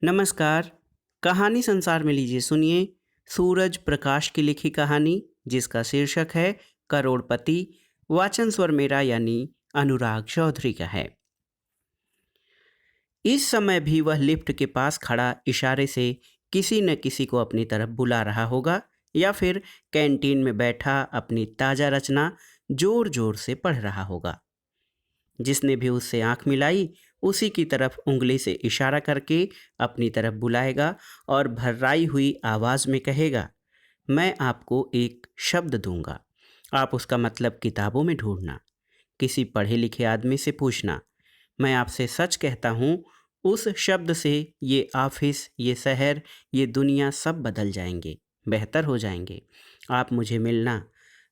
नमस्कार। कहानी संसार में लीजिए सुनिए सूरज प्रकाश की लिखी कहानी जिसका शीर्षक है करोड़पति। वाचन स्वर मेरा यानी अनुराग चौधरी का है। इस समय भी वह लिफ्ट के पास खड़ा इशारे से किसी न किसी को अपनी तरफ बुला रहा होगा या फिर कैंटीन में बैठा अपनी ताजा रचना जोर जोर से पढ़ रहा होगा। जिसने भी उससे आंख मिलाई उसी की तरफ उंगली से इशारा करके अपनी तरफ बुलाएगा और भर्राई हुई आवाज में कहेगा, मैं आपको एक शब्द दूंगा, आप उसका मतलब किताबों में ढूंढना, किसी पढ़े लिखे आदमी से पूछना। मैं आपसे सच कहता हूँ, उस शब्द से ये ऑफिस, ये शहर, ये दुनिया सब बदल जाएंगे, बेहतर हो जाएंगे। आप मुझे मिलना।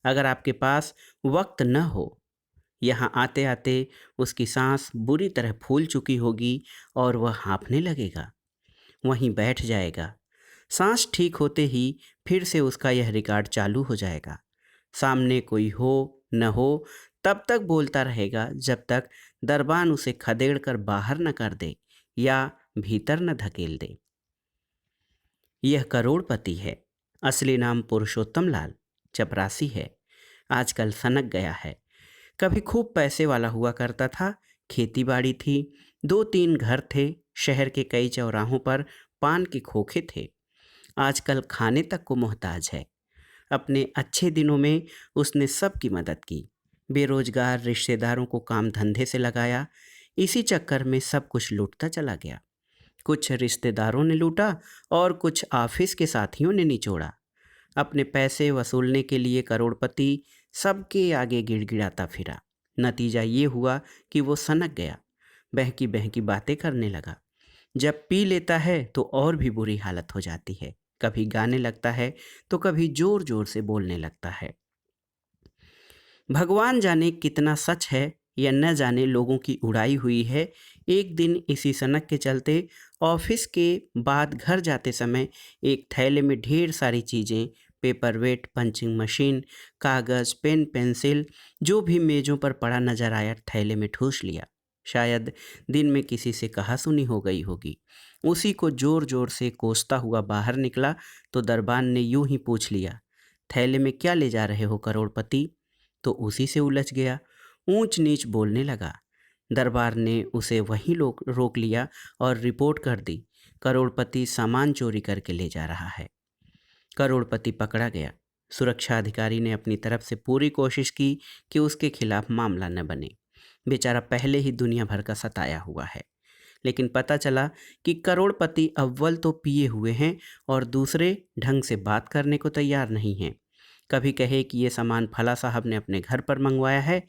अगर आपके पास वक्त न हो, यहाँ आते आते उसकी सांस बुरी तरह फूल चुकी होगी और वह हाँफने लगेगा, वहीं बैठ जाएगा। सांस ठीक होते ही फिर से उसका यह रिकॉर्ड चालू हो जाएगा। सामने कोई हो न हो तब तक बोलता रहेगा जब तक दरबान उसे खदेड़ कर बाहर न कर दे या भीतर न धकेल दे। यह करोड़पति है। असली नाम पुरुषोत्तम लाल, चपरासी है। आजकल सनक गया है। कभी खूब पैसे वाला हुआ करता था। खेती बाड़ी थी, 2-3 घर थे, शहर के कई चौराहों पर पान के खोखे थे। आजकल खाने तक को मोहताज है। अपने अच्छे दिनों में उसने सबकी मदद की, बेरोजगार रिश्तेदारों को काम धंधे से लगाया। इसी चक्कर में सब कुछ लूटता चला गया। कुछ रिश्तेदारों ने लूटा और कुछ ऑफिस के साथियों ने निचोड़ा। अपने पैसे वसूलने के लिए करोड़पति सबके आगे गिड़गिड़ाता फिरा। नतीजा ये हुआ कि वो सनक गया, बहकी बहकी बातें करने लगा। जब पी लेता है तो और भी बुरी हालत हो जाती है। कभी गाने लगता है तो कभी जोर जोर से बोलने लगता है। भगवान जाने कितना सच है या न जाने लोगों की उड़ाई हुई है। एक दिन इसी सनक के चलते ऑफिस के बाद घर जाते समय एक थैले में ढेर सारी चीज़ें, पेपरवेट, पंचिंग मशीन, कागज़, पेन, पेंसिल, जो भी मेज़ों पर पड़ा नजर आया थैले में ठूस लिया। शायद दिन में किसी से कहा सुनी हो गई होगी। उसी को जोर जोर से कोसता हुआ बाहर निकला तो दरबान ने यूं ही पूछ लिया, थैले में क्या ले जा रहे हो करोड़पति? तो उसी से उलझ गया, ऊंच नीच बोलने लगा। दरबार ने उसे वहीं रोक लिया और रिपोर्ट कर दी, करोड़पति सामान चोरी करके ले जा रहा है। करोड़पति पकड़ा गया। सुरक्षा अधिकारी ने अपनी तरफ से पूरी कोशिश की कि उसके खिलाफ मामला न बने। बेचारा पहले ही दुनिया भर का सताया हुआ है। लेकिन पता चला कि करोड़पति अव्वल तो पिए हुए हैं और दूसरे ढंग से बात करने को तैयार नहीं हैं। कभी कहे कि ये सामान फला साहब ने अपने घर पर मंगवाया है,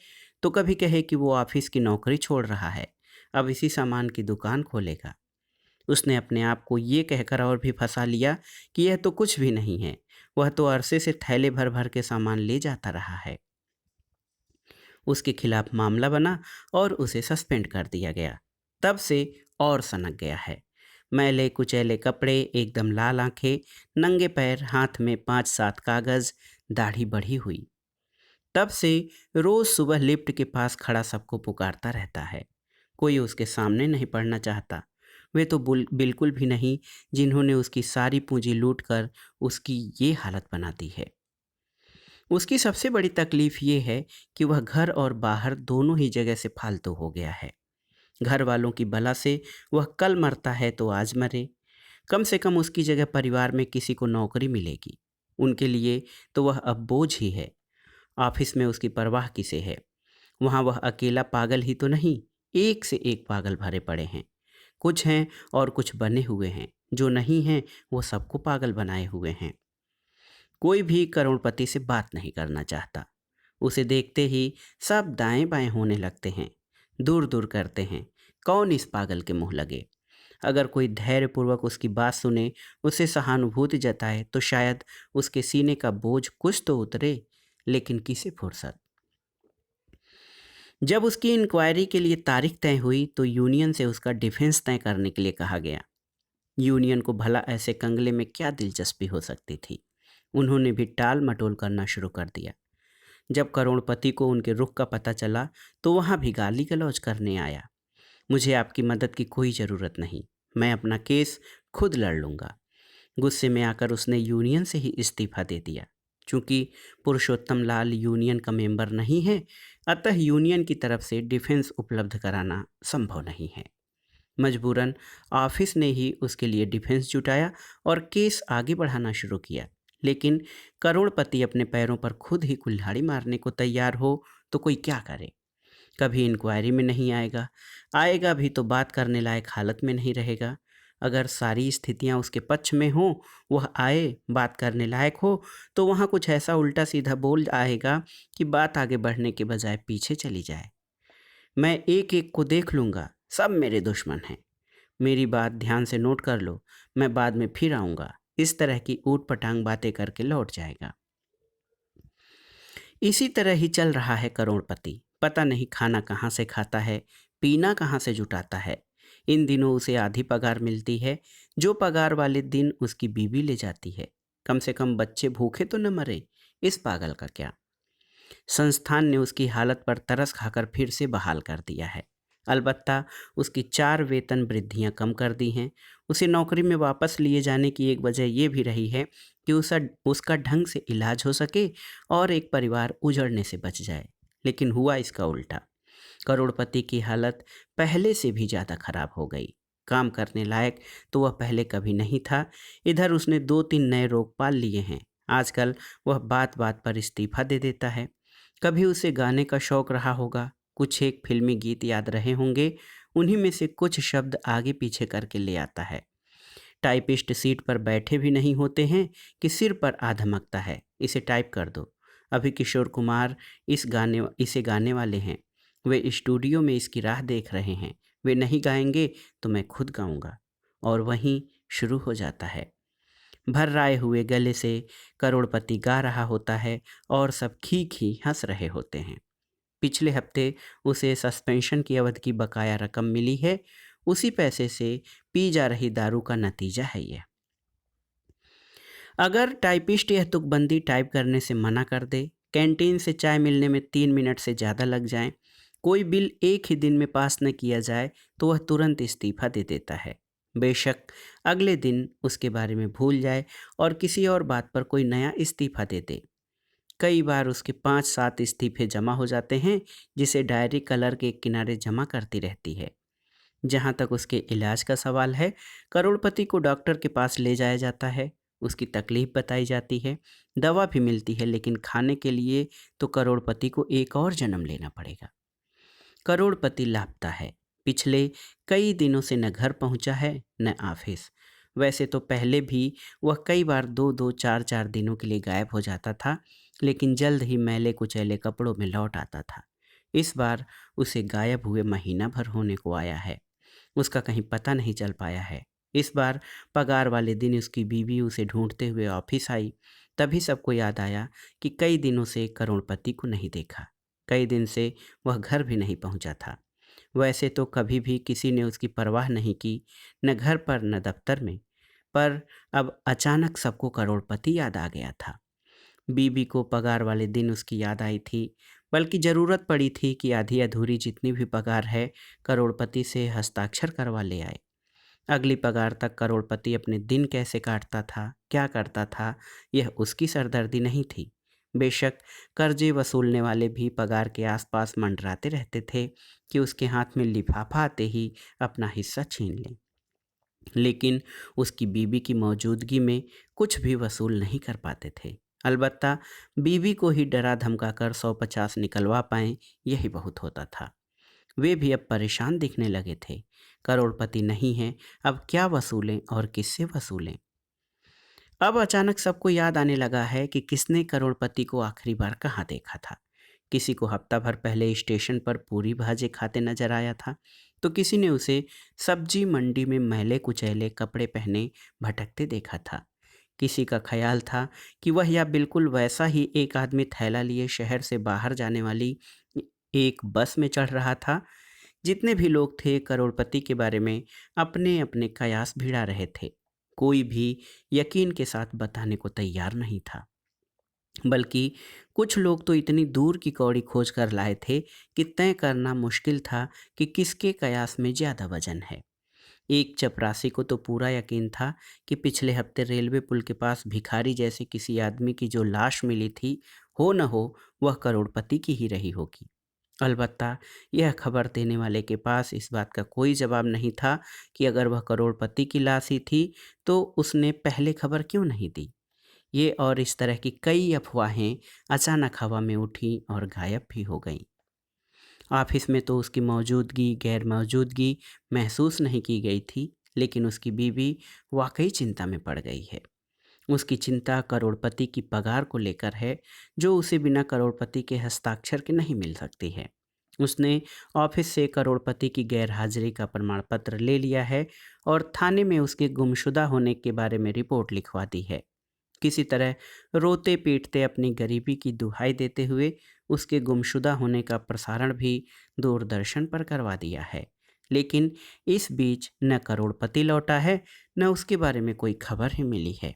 तो कभी कहे कि वो ऑफिस की नौकरी छोड़ रहा है, अब इसी सामान की दुकान खोलेगा। उसने अपने आप को ये कहकर और भी फंसा लिया कि यह तो कुछ भी नहीं है, वह तो अरसे से थैले भर भर के सामान ले जाता रहा है। उसके खिलाफ मामला बना और उसे सस्पेंड कर दिया गया। तब से और सनक गया है। मैले कुचैले कपड़े, एकदम लाल आंखें, नंगे पैर, हाथ में 5-7 कागज, दाढ़ी बढ़ी हुई। तब से रोज सुबह लिफ्ट के पास खड़ा सबको पुकारता रहता है। कोई उसके सामने नहीं पड़ना चाहता। वे तो बिल्कुल भी नहीं जिन्होंने उसकी सारी पूंजी लूट कर उसकी ये हालत बना दी है। उसकी सबसे बड़ी तकलीफ ये है कि वह घर और बाहर दोनों ही जगह से फालतू हो गया है। घर वालों की बला से वह कल मरता है तो आज मरे। कम से कम उसकी जगह परिवार में किसी को नौकरी मिलेगी। उनके लिए तो वह अब बोझ ही है। ऑफिस में उसकी परवाह किसे है? वहाँ वह अकेला पागल ही तो नहीं, एक से एक पागल भरे पड़े हैं। कुछ हैं और कुछ बने हुए हैं, जो नहीं हैं वो सबको पागल बनाए हुए हैं। कोई भी करोड़पति से बात नहीं करना चाहता। उसे देखते ही सब दाएं बाएं होने लगते हैं, दूर दूर करते हैं। कौन इस पागल के मुंह लगे? अगर कोई धैर्यपूर्वक उसकी बात सुने, उसे सहानुभूति जताए तो शायद उसके सीने का बोझ कुछ तो उतरे, लेकिन किसे फुर्सत। जब उसकी इंक्वायरी के लिए तारीख तय हुई तो यूनियन से उसका डिफेंस तय करने के लिए कहा गया। यूनियन को भला ऐसे कंगले में क्या दिलचस्पी हो सकती थी? उन्होंने भी टाल मटोल करना शुरू कर दिया। जब करोड़पति को उनके रुख का पता चला तो वहाँ भी गाली गलौज करने आया। मुझे आपकी मदद की कोई ज़रूरत नहीं, मैं अपना केस खुद लड़ लूँगा। गुस्से में आकर उसने यूनियन से ही इस्तीफा दे दिया। चूंकि पुरुषोत्तम लाल यूनियन का मेंबर नहीं है, अतः यूनियन की तरफ से डिफेंस उपलब्ध कराना संभव नहीं है। मजबूरन ऑफिस ने ही उसके लिए डिफेंस जुटाया और केस आगे बढ़ाना शुरू किया। लेकिन करोड़पति अपने पैरों पर खुद ही कुल्हाड़ी मारने को तैयार हो तो कोई क्या करे। कभी इंक्वायरी में नहीं आएगा, आएगा भी तो बात करने लायक हालत में नहीं रहेगा। अगर सारी स्थितियां उसके पक्ष में हों, वह आए, बात करने लायक हो, तो वहाँ कुछ ऐसा उल्टा सीधा बोल आएगा कि बात आगे बढ़ने के बजाय पीछे चली जाए। मैं एक एक को देख लूँगा, सब मेरे दुश्मन हैं। मेरी बात ध्यान से नोट कर लो, मैं बाद में फिर आऊँगा। इस तरह की ऊट पटांग बातें करके लौट जाएगा। इसी तरह ही चल रहा है करोड़पति। पता नहीं खाना कहाँ से खाता है, पीना कहाँ से जुटाता है। इन दिनों उसे आधी पगार मिलती है, जो पगार वाले दिन उसकी बीवी ले जाती है। कम से कम बच्चे भूखे तो न मरे। इस पागल का क्या। संस्थान ने उसकी हालत पर तरस खाकर फिर से बहाल कर दिया है। अलबत्ता उसकी 4 वेतन वृद्धियां कम कर दी हैं। उसे नौकरी में वापस लिए जाने की एक वजह यह भी रही है कि उसका ढंग से इलाज हो सके और एक परिवार उजड़ने से बच जाए। लेकिन हुआ इसका उल्टा। करोड़पति की हालत पहले से भी ज़्यादा खराब हो गई। काम करने लायक तो वह पहले कभी नहीं था। इधर उसने 2-3 नए रोग पाल लिए हैं। आजकल वह बात बात पर इस्तीफा दे देता है। कभी उसे गाने का शौक रहा होगा, कुछ एक फिल्मी गीत याद रहे होंगे, उन्हीं में से कुछ शब्द आगे पीछे करके ले आता है। टाइपिस्ट सीट पर बैठे भी नहीं होते हैं कि सिर पर आ धमकता है, इसे टाइप कर दो। अभी किशोर कुमार इसे गाने वाले हैं। वे स्टूडियो में इसकी राह देख रहे हैं। वे नहीं गाएंगे तो मैं खुद गाऊंगा। और वहीं शुरू हो जाता है। भर्राए हुए गले से करोड़पति गा रहा होता है और सब खी खी हंस रहे होते हैं। पिछले हफ्ते उसे सस्पेंशन की अवधि की बकाया रकम मिली है। उसी पैसे से पी जा रही दारू का नतीजा है यह। अगर टाइपिस्ट यह तुकबंदी टाइप करने से मना कर दे, कैंटीन से चाय मिलने में 3 मिनट से ज़्यादा लग जाए, कोई बिल एक ही दिन में पास न किया जाए, तो वह तुरंत इस्तीफा दे देता है। बेशक अगले दिन उसके बारे में भूल जाए और किसी और बात पर कोई नया इस्तीफा दे दे। कई बार उसके 5-7 इस्तीफे जमा हो जाते हैं, जिसे डायरी कलर के किनारे जमा करती रहती है। जहाँ तक उसके इलाज का सवाल है, करोड़पति को डॉक्टर के पास ले जाया जाता है। उसकी तकलीफ बताई जाती है, दवा भी मिलती है, लेकिन खाने के लिए तो करोड़पति को एक और जन्म लेना पड़ेगा। करोड़पति लापता है। पिछले कई दिनों से न घर पहुंचा है न ऑफिस। वैसे तो पहले भी वह कई बार 2-2, 4-4 दिनों के लिए गायब हो जाता था, लेकिन जल्द ही मैले कुचैले कपड़ों में लौट आता था। इस बार उसे गायब हुए महीना भर होने को आया है। उसका कहीं पता नहीं चल पाया है। इस बार पगार वाले दिन उसकी बीवी उसे ढूंढते हुए ऑफिस आई। तभी सबको याद आया कि कई दिनों से करोड़पति को नहीं देखा। कई दिन से वह घर भी नहीं पहुंचा था। वैसे तो कभी भी किसी ने उसकी परवाह नहीं की, न घर पर न दफ्तर में। पर अब अचानक सबको करोड़पति याद आ गया था। बीबी को पगार वाले दिन उसकी याद आई थी, बल्कि ज़रूरत पड़ी थी कि आधी अधूरी जितनी भी पगार है, करोड़पति से हस्ताक्षर करवा ले आए। अगली पगार तक करोड़पति अपने दिन कैसे काटता था, क्या करता था, यह उसकी सरदर्दी नहीं थी। बेशक कर्जे वसूलने वाले भी पगार के आसपास मंडराते रहते थे कि उसके हाथ में लिफाफा आते ही अपना हिस्सा छीन लें। लेकिन उसकी बीवी की मौजूदगी में कुछ भी वसूल नहीं कर पाते थे। अलबत्ता बीवी को ही डरा धमका कर 150 निकलवा पाएं, यही बहुत होता था। वे भी अब परेशान दिखने लगे थे। करोड़पति नहीं है, अब क्या वसूलें और किससे वसूलें। अब अचानक सबको याद आने लगा है कि किसने करोड़पति को आखिरी बार कहाँ देखा था। किसी को हफ्ता भर पहले स्टेशन पर पूरी भाजी खाते नजर आया था, तो किसी ने उसे सब्जी मंडी में मैले कुचैले कपड़े पहने भटकते देखा था। किसी का ख्याल था कि वह या बिल्कुल वैसा ही एक आदमी थैला लिए शहर से बाहर जाने वाली एक बस में चढ़ रहा था। जितने भी लोग थे करोड़पति के बारे में अपने अपने कयास भिड़ा रहे थे। कोई भी यकीन के साथ बताने को तैयार नहीं था। बल्कि कुछ लोग तो इतनी दूर की कौड़ी खोज कर लाए थे कि तय करना मुश्किल था कि किसके कयास में ज़्यादा वजन है। एक चपरासी को तो पूरा यकीन था कि पिछले हफ्ते रेलवे पुल के पास भिखारी जैसे किसी आदमी की जो लाश मिली थी, हो न हो वह करोड़पति की ही रही होगी। अलबत्ता यह खबर देने वाले के पास इस बात का कोई जवाब नहीं था कि अगर वह करोड़पति की लाश ही थी तो उसने पहले खबर क्यों नहीं दी। ये और इस तरह की कई अफवाहें अचानक हवा में उठी और गायब भी हो गईं। ऑफिस में तो उसकी मौजूदगी गैर मौजूदगी महसूस नहीं की गई थी, लेकिन उसकी बीवी वाकई चिंता में पड़ गई है। उसकी चिंता करोड़पति की पगार को लेकर है, जो उसे बिना करोड़पति के हस्ताक्षर के नहीं मिल सकती है। उसने ऑफिस से करोड़पति की गैर हाजिरी का प्रमाण पत्र ले लिया है और थाने में उसके गुमशुदा होने के बारे में रिपोर्ट लिखवा दी है। किसी तरह रोते पीटते अपनी गरीबी की दुहाई देते हुए उसके गुमशुदा होने का प्रसारण भी दूरदर्शन पर करवा दिया है। लेकिन इस बीच न करोड़पति लौटा है, न उसके बारे में कोई खबर ही मिली है।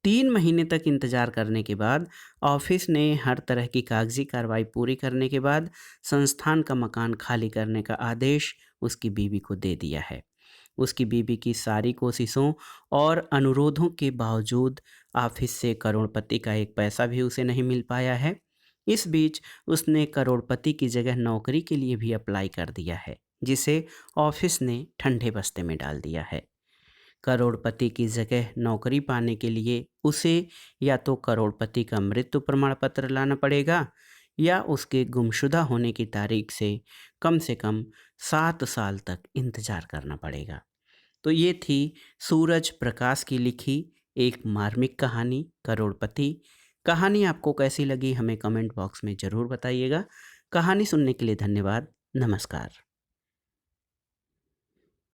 3 महीने तक इंतजार करने के बाद ऑफिस ने हर तरह की कागजी कार्रवाई पूरी करने के बाद संस्थान का मकान खाली करने का आदेश उसकी बीवी को दे दिया है। उसकी बीवी की सारी कोशिशों और अनुरोधों के बावजूद ऑफिस से करोड़पति का एक पैसा भी उसे नहीं मिल पाया है। इस बीच उसने करोड़पति की जगह नौकरी के लिए भी अप्लाई कर दिया है, जिसे ऑफिस ने ठंडे बस्ते में डाल दिया है। करोड़पति की जगह नौकरी पाने के लिए उसे या तो करोड़पति का मृत्यु प्रमाण पत्र लाना पड़ेगा या उसके गुमशुदा होने की तारीख से कम 7 साल तक इंतजार करना पड़ेगा। तो ये थी सूरज प्रकाश की लिखी एक मार्मिक कहानी करोड़पति। कहानी आपको कैसी लगी हमें कमेंट बॉक्स में ज़रूर बताइएगा। कहानी सुनने के लिए धन्यवाद। नमस्कार।